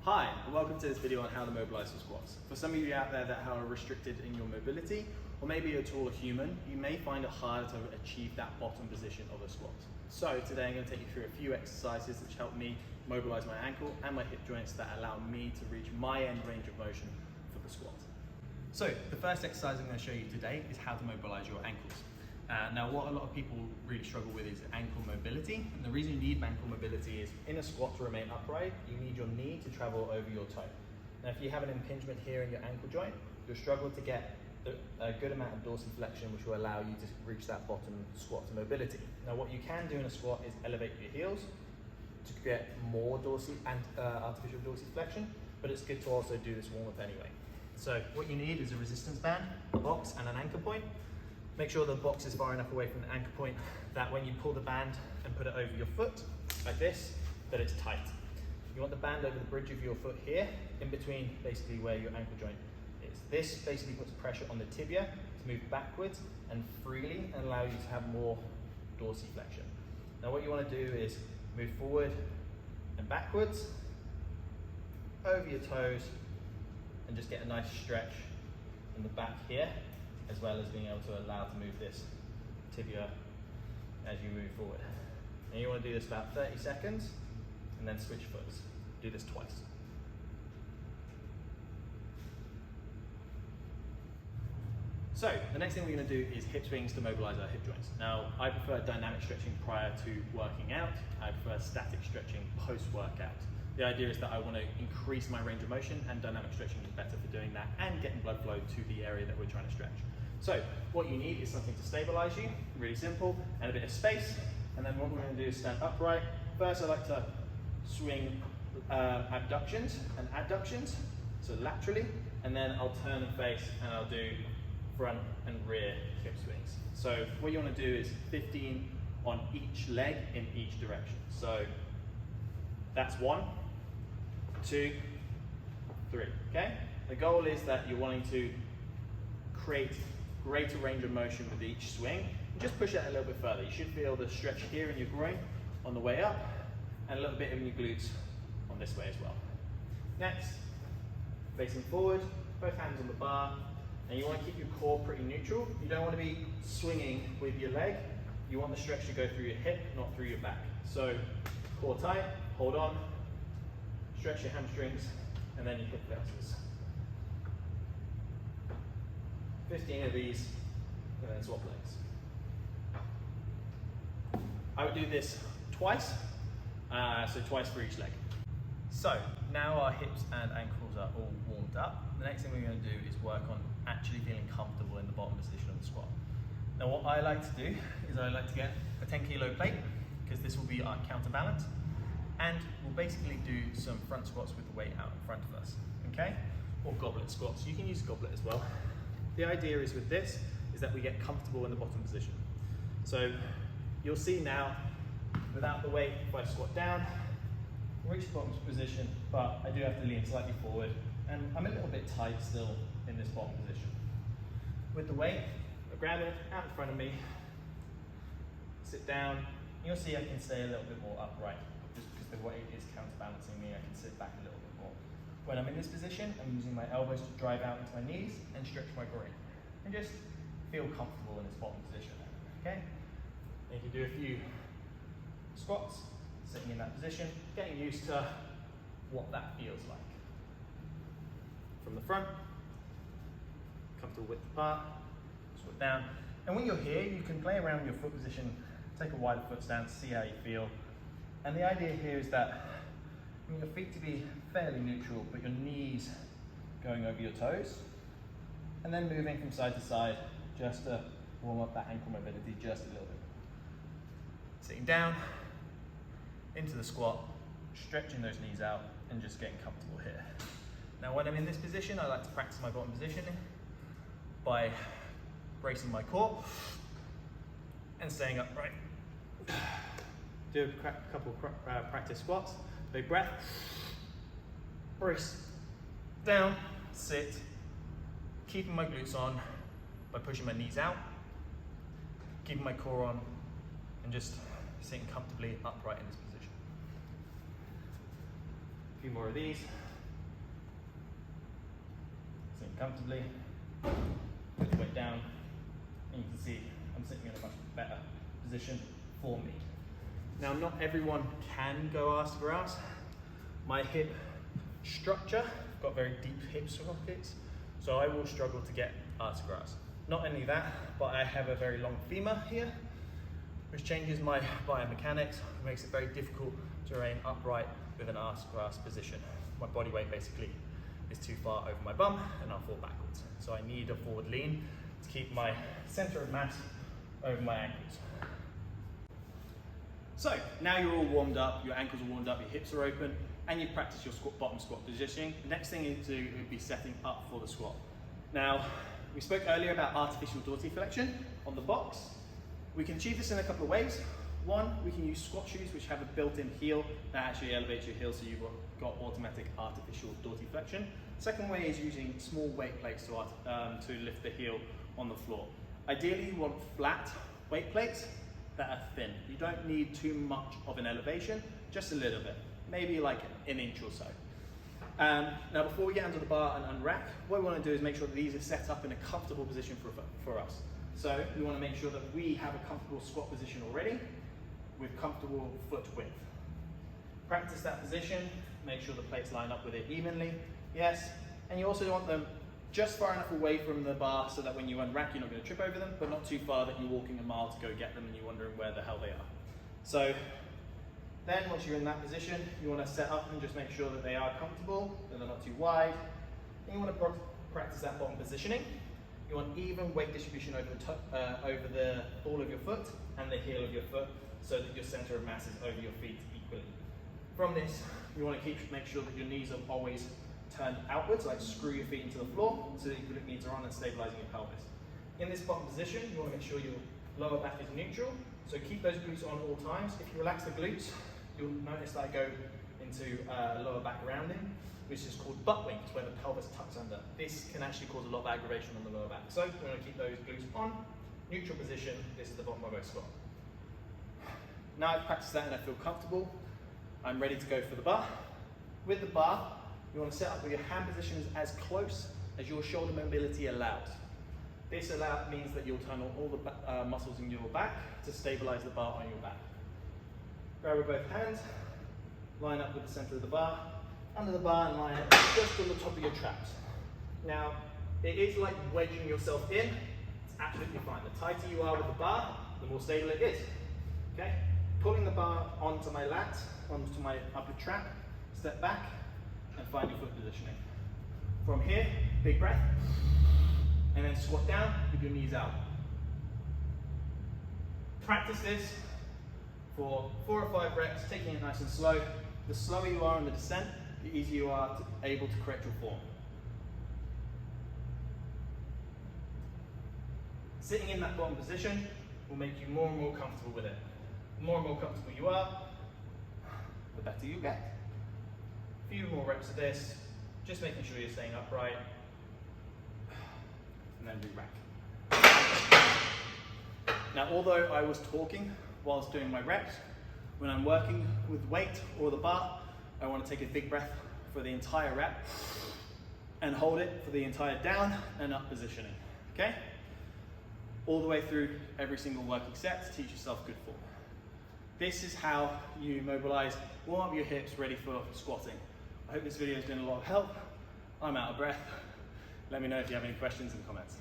Hi, and welcome to this video on how to mobilise for squats. For some of you out there that are restricted in your mobility, or maybe you're a taller human, you may find it hard to achieve that bottom position of a squat. So today I'm going to take you through a few exercises which help me mobilise my ankle and my hip joints that allow me to reach my end range of motion for the squat. So the first exercise I'm going to show you today is how to mobilise your ankles. Now what a lot of people really struggle with is ankle mobility, and the reason you need ankle mobility is in a squat to remain upright, you need your knee to travel over your toe. Now if you have an impingement here in your ankle joint, you'll struggle to get a good amount of dorsiflexion which will allow you to reach that bottom squat mobility. Now what you can do in a squat is elevate your heels to get more artificial dorsiflexion, but it's good to also do this warm up anyway. So what you need is a resistance band, a box and an anchor point. Make sure the box is far enough away from the anchor point that when you pull the band and put it over your foot, like this, that it's tight. You want the band over the bridge of your foot here, in between basically where your ankle joint is. This basically puts pressure on the tibia to move backwards and freely and allow you to have more dorsiflexion. Now what you want to do is move forward and backwards, over your toes, and just get a nice stretch in the back here, as well as being able to allow to move this tibia as you move forward. And you want to do this about 30 seconds and then switch foots. Do this twice. So the next thing we're going to do is hip swings to mobilize our hip joints. Now I prefer dynamic stretching prior to working out. I prefer static stretching post-workout. The idea is that I want to increase my range of motion, and dynamic stretching is better for doing that and getting blood flow to the area that we're trying to stretch. So what you need is something to stabilize you, really simple, and a bit of space. And then what we're going to do is stand upright. First I like to swing abductions and adductions, so laterally, and then I'll turn and face and I'll do front and rear hip swings. So what you want to do is 15 on each leg in each direction. So that's 1, 2, 3, okay? The goal is that you're wanting to create greater range of motion with each swing. Just push that a little bit further. You should feel the stretch here in your groin on the way up, and a little bit in your glutes on this way as well. Next, facing forward, both hands on the bar, and you want to keep your core pretty neutral. You don't want to be swinging with your leg. You want the stretch to go through your hip, not through your back. So core tight, hold on, stretch your hamstrings, and then your hip flexors. 15 of these, and then swap legs. I would do this twice, so twice for each leg. So now our hips and ankles are all warmed up. The next thing we're going to do is work on actually feeling comfortable in the bottom position of the squat. Now what I like to do is I like to get a 10 kilo plate, because this will be our counterbalance, and we'll basically do some front squats with the weight out in front of us, okay? Or goblet squats. You can use goblet as well. The idea is with this is that we get comfortable in the bottom position. So you'll see now, without the weight, if I squat down, reach the bottom position, but I do have to lean slightly forward, and I'm a little bit tight still in this bottom position. With the weight, I grab it out in front of me, sit down. You'll see I can stay a little bit more upright, just because the weight is counterbalancing me. I can sit back a little bit more. When I'm in this position, I'm using my elbows to drive out into my knees and stretch my groin, and just feel comfortable in this bottom position, okay? And you can do a few squats, sitting in that position, getting used to what that feels like. From the front, comfortable width apart, squat down. And when you're here, you can play around with your foot position, take a wider foot stance, see how you feel. And the idea here is that you want your feet to be fairly neutral, but your knees going over your toes, and then moving from side to side just to warm up that ankle mobility just a little bit. Sitting down, into the squat, stretching those knees out, and just getting comfortable here. Now when I'm in this position, I like to practice my bottom positioning by bracing my core and staying upright. Do a couple practice squats. Big breath. Brace. Down. Sit. Keeping my glutes on by pushing my knees out. Keeping my core on and just sitting comfortably upright in this position. A few more of these. comfortably, put the weight down, and you can see I'm sitting in a much better position for me. Now, not everyone can go arse for arse. My hip structure, I've got very deep hip sockets, so I will struggle to get arse for arse. Not only that, but I have a very long femur here, which changes my biomechanics, makes it very difficult to remain upright with an arse for arse position. My body weight basically is too far over my bum and I'll fall backwards. So I need a forward lean to keep my center of mass over my ankles. So now you're all warmed up, your ankles are warmed up, your hips are open, and you've practiced your bottom squat positioning. The next thing you need to do would be setting up for the squat. Now, we spoke earlier about artificial dorsiflexion on the box. We can achieve this in a couple of ways. One, we can use squat shoes which have a built-in heel that actually elevates your heel so you've got automatic artificial dorsiflexion. Second way is using small weight plates to lift the heel on the floor. Ideally, you want flat weight plates that are thin. You don't need too much of an elevation, just a little bit, maybe like an inch or so. Now, before we get onto the bar and unrack, what we want to do is make sure that these are set up in a comfortable position for us. So we want to make sure that we have a comfortable squat position already with comfortable foot width. Practice that position, make sure the plates line up with it evenly, yes, and you also want them just far enough away from the bar so that when you unrack you're not going to trip over them, but not too far that you're walking a mile to go get them and you're wondering where the hell they are. So then once you're in that position, you want to set up and just make sure that they are comfortable, that they're not too wide, and you want to practice that bottom positioning. You want even weight distribution over the ball of your foot and the heel of your foot so that your center of mass is over your feet equally. From this, you want to make sure that your knees are always turned outwards, like screw your feet into the floor so that your glute med are on and stabilizing your pelvis. In this bottom position, you want to make sure your lower back is neutral, so keep those glutes on all times. If you relax the glutes, you'll notice that I go into lower back rounding, which is called butt wings, where the pelvis tucks under. This can actually cause a lot of aggravation on the lower back. So we're going to keep those glutes on, neutral position. This is the bottom of our squat. Now I've practiced that and I feel comfortable, I'm ready to go for the bar. With the bar, you want to set up with your hand positions as close as your shoulder mobility allows. This means that you'll turn on all the muscles in your back to stabilize the bar on your back. Grab with both hands, line up with the center of the bar, under the bar, and line it just on the top of your traps. Now, it is like wedging yourself in. It's absolutely fine. The tighter you are with the bar, the more stable it is. Okay? Pulling the bar onto my lat, onto my upper trap, step back, and find your foot positioning. From here, big breath, and then squat down with your knees out. Practice this for 4 or 5 reps, taking it nice and slow. The slower you are on the descent, the easier you are able to correct your form. Sitting in that bottom position will make you more and more comfortable with it. The more and more comfortable you are, the better you get. A few more reps of this, just making sure you're staying upright, and then re-rack. Now, although I was talking whilst doing my reps, when I'm working with weight or the bar, I want to take a big breath for the entire rep and hold it for the entire down and up positioning, okay? All the way through every single working set to teach yourself good form. This is how you mobilize, warm up your hips, ready for squatting. I hope this video has been a lot of help. I'm out of breath. Let me know if you have any questions in the comments.